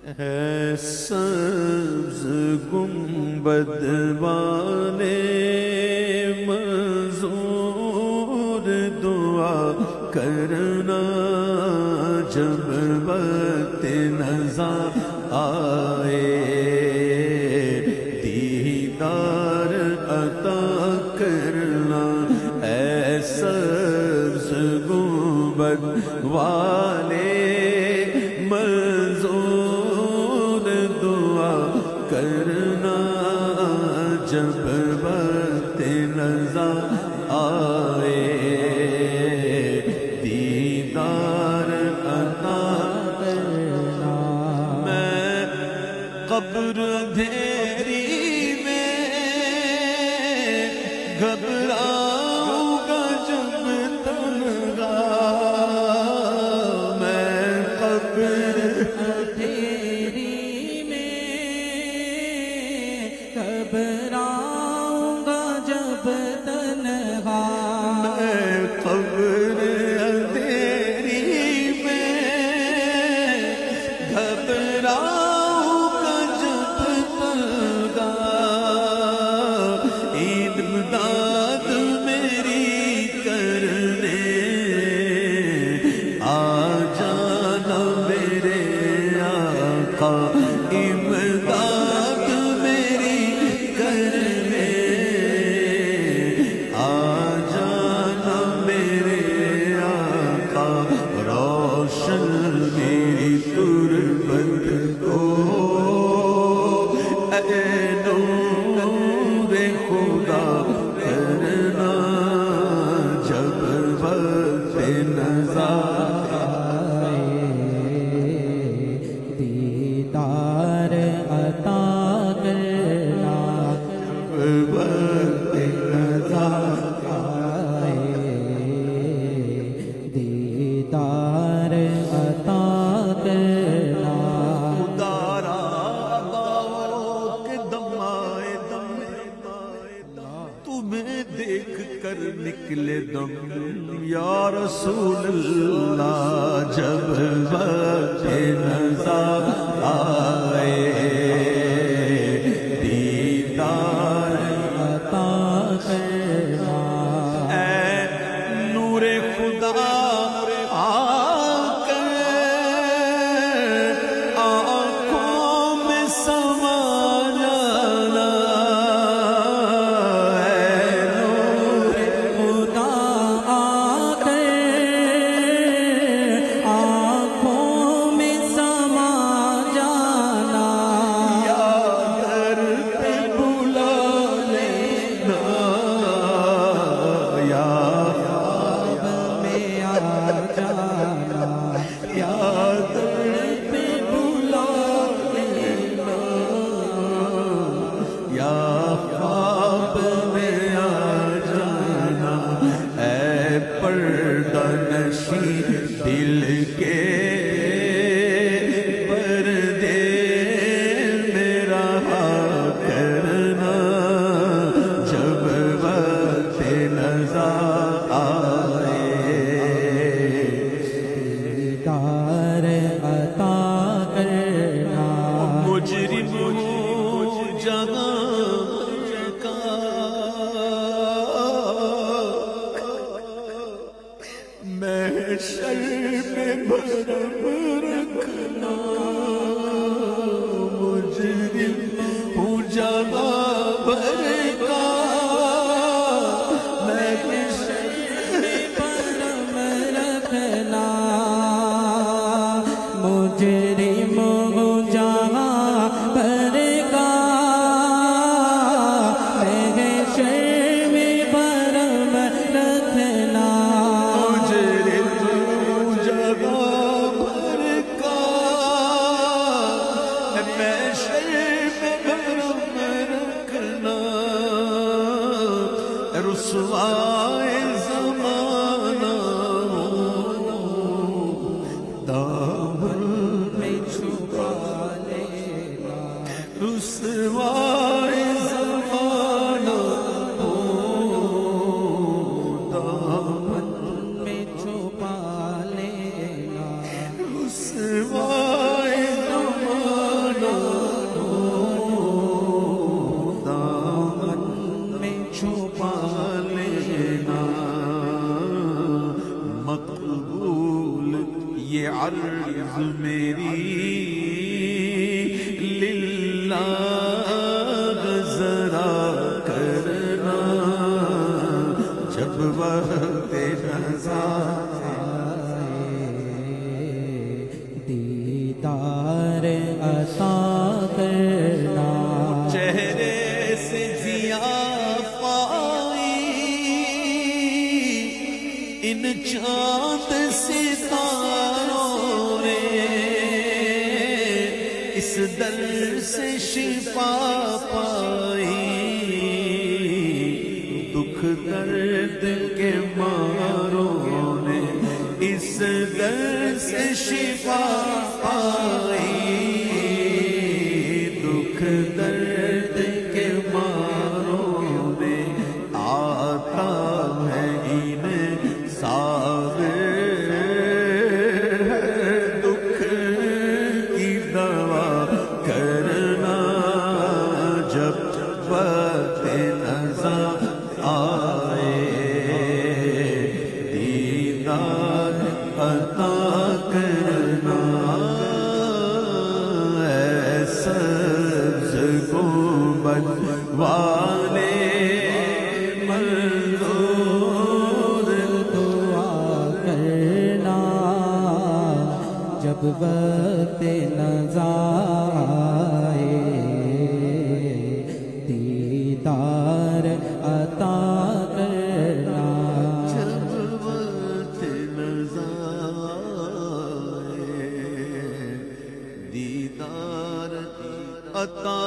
ہے سبز گنبد والے منظور دعا کرنا جب وقت نظر آئے دیدار عطا کرنا اے سبز گنبد والے منظور دعا کرنا جب وقت نظر آئے دیدار عطا کرنا میں قبر اندھیری میں گھبراؤں گا جب تنہا میں قبر اندھیری میں گھبراؤں گا جب تنہا میں قبر اندھیری میں گھبراؤں گا جب تنہا عید امداد میری کرنے آ جانا میرے آقا امداد میری کرنے آ جانا میرے آقا روشن میری تربت کو اے نور خدا کرنا جب وقت نظر دیدار عطا کرنا وقت نظر دیدار عطا کرنا دارا کے دمائے دم تمہیں دیکھ کر نکلے دم یا رسول اللہ جب وقت نظر آئے دیدار عطا کرنا اے نور خدا آ کر آنکھوں میں سما جانا اے نور خدا آ کر آنکھوں میں سما جانا یا در پہ بلا لینا یا خواب میں آ جانا یا در پہ بلا لینا یا خواب میں آ جانا اے پردہ نشی دل کے پردے میں رہا کرنا جب وقت نظر آئے دیدار عطا کرنا مجرم ہوں جہاں کا محشر میں بھرم رکھنا مجرم ہوں جہاں بھر کا محشر پرم رکھنا مجرم ہوں جہاں پر کا محشر میں پرم رکھنا مجرم ہوں جہاں بھر کا محشر میں بھرم رکھنا رسوائے زمانہ دامن میں چھپا لینا رسوائے زمانہ دامن میں چھپا لینا رسوائے زمانہ عطا کرنا چہرے سے ضیا پائی ان چاند ستاروں نے اس در سے شفا پائی دکھ درد کے ماروں نے اس در سے شفا پائی دکھ درد کے ماروں نے آتا ہے انہیں صابر دکھ کی دوا کرنا جب وقت نظر آئے دیدار عطا کرنا اے سبز گنبد والے منظور دعا کرنا جب وقت نظر آئے دیدار عطا کرنا جب وقت نظر آئے دیدار عطا